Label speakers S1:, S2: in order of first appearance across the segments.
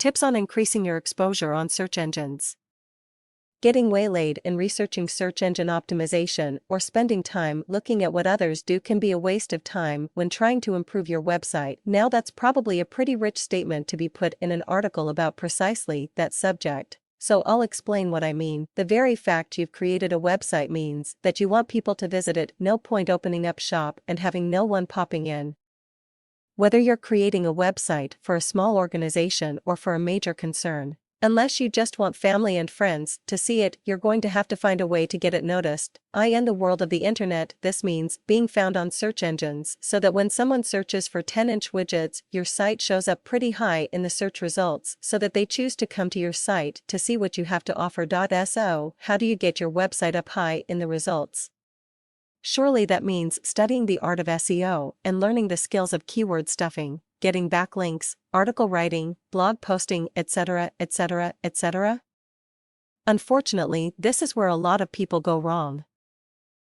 S1: Tips on increasing your exposure on search engines. Getting waylaid in researching search engine optimization or spending time looking at what others do can be a waste of time when trying to improve your website. Now that's probably a pretty rich statement to be put in an article about precisely that subject, so I'll explain what I mean. The very fact you've created a website means that you want people to visit it. No point opening up shop and having no one popping in. Whether you're creating a website for a small organization or for a major concern, unless you just want family and friends to see it, you're going to have to find a way to get it noticed. In the world of the internet, this means being found on search engines so that when someone searches for 10-inch widgets, your site shows up pretty high in the search results so that they choose to come to your site to see what you have to offer. So, how do you get your website up high in the results? Surely that means studying the art of SEO and learning the skills of keyword stuffing, getting backlinks, article writing, blog posting, etc., etc., etc. Unfortunately, this is where a lot of people go wrong.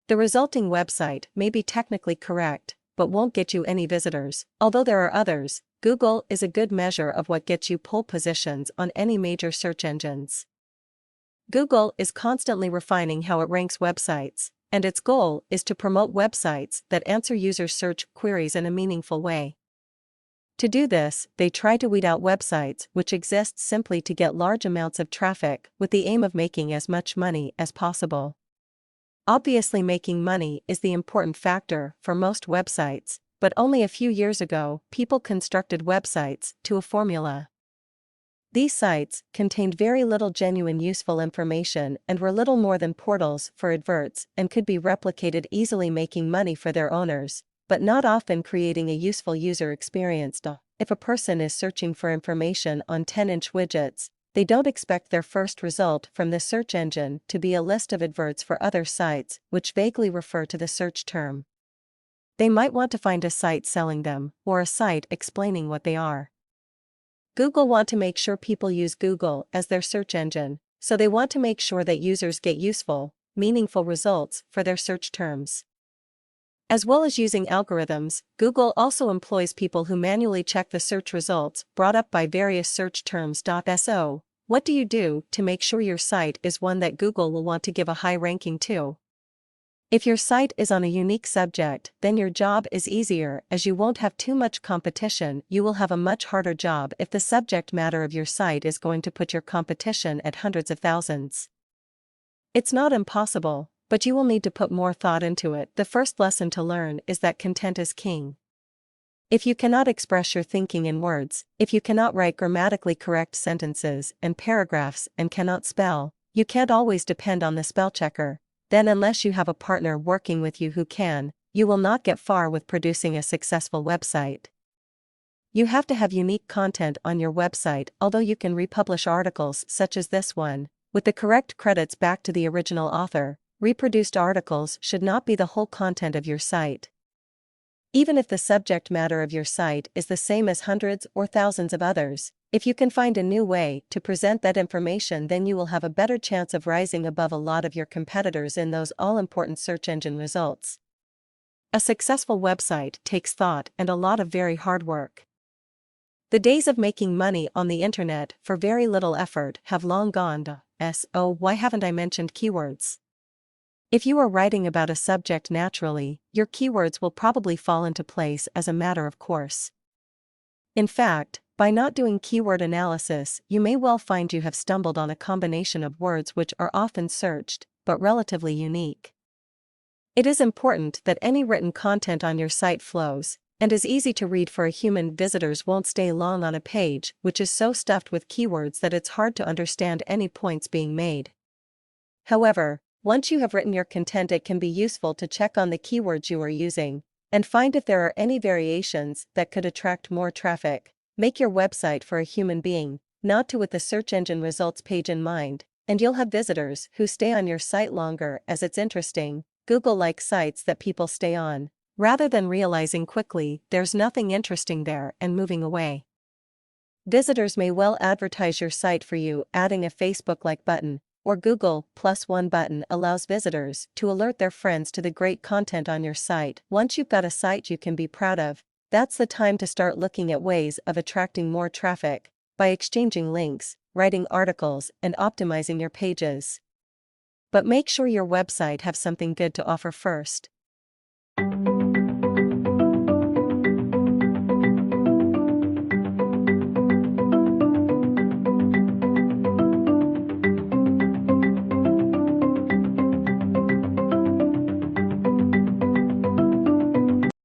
S1: The resulting website may be technically correct, but won't get you any visitors. Although there are others, Google is a good measure of what gets you pole positions on any major search engines. Google is constantly refining how it ranks websites, and its goal is to promote websites that answer users' search queries in a meaningful way. To do this, they try to weed out websites which exist simply to get large amounts of traffic with the aim of making as much money as possible. Obviously, making money is the important factor for most websites, but only a few years ago, people constructed websites to a formula. These sites contained very little genuine useful information and were little more than portals for adverts and could be replicated easily, making money for their owners, but not often creating a useful user experience. If a person is searching for information on 10-inch widgets, they don't expect their first result from the search engine to be a list of adverts for other sites which vaguely refer to the search term. They might want to find a site selling them, or a site explaining what they are. Google want to make sure people use Google as their search engine, so they want to make sure that users get useful, meaningful results for their search terms. As well as using algorithms, Google also employs people who manually check the search results brought up by various search terms. So, what do you do to make sure your site is one that Google will want to give a high ranking to? If your site is on a unique subject, then your job is easier as you won't have too much competition. You will have a much harder job if the subject matter of your site is going to put your competition at hundreds of thousands. It's not impossible, but you will need to put more thought into it. The first lesson to learn is that content is king. If you cannot express your thinking in words, if you cannot write grammatically correct sentences and paragraphs and cannot spell, you can't always depend on the spell checker. Then unless you have a partner working with you who can, you will not get far with producing a successful website. You have to have unique content on your website. Although you can republish articles such as this one, with the correct credits back to the original author, reproduced articles should not be the whole content of your site. Even if the subject matter of your site is the same as hundreds or thousands of others, if you can find a new way to present that information, then you will have a better chance of rising above a lot of your competitors in those all-important search engine results. A successful website takes thought and a lot of very hard work. The days of making money on the internet for very little effort have long gone. So why haven't I mentioned keywords? If you are writing about a subject naturally, your keywords will probably fall into place as a matter of course. In fact, by not doing keyword analysis, you may well find you have stumbled on a combination of words which are often searched, but relatively unique. It is important that any written content on your site flows, and is easy to read for a human. Visitors won't stay long on a page which is so stuffed with keywords that it's hard to understand any points being made. However, once you have written your content, it can be useful to check on the keywords you are using, and find if there are any variations that could attract more traffic. Make your website for a human being, not to with the search engine results page in mind, and you'll have visitors who stay on your site longer as it's interesting. Google likes sites that people stay on, rather than realizing quickly there's nothing interesting there and moving away. Visitors may well advertise your site for you. Adding a Facebook-like button or Google +1 button allows visitors to alert their friends to the great content on your site. Once you've got a site you can be proud of, that's the time to start looking at ways of attracting more traffic by exchanging links, writing articles, and optimizing your pages. But make sure your website have something good to offer first.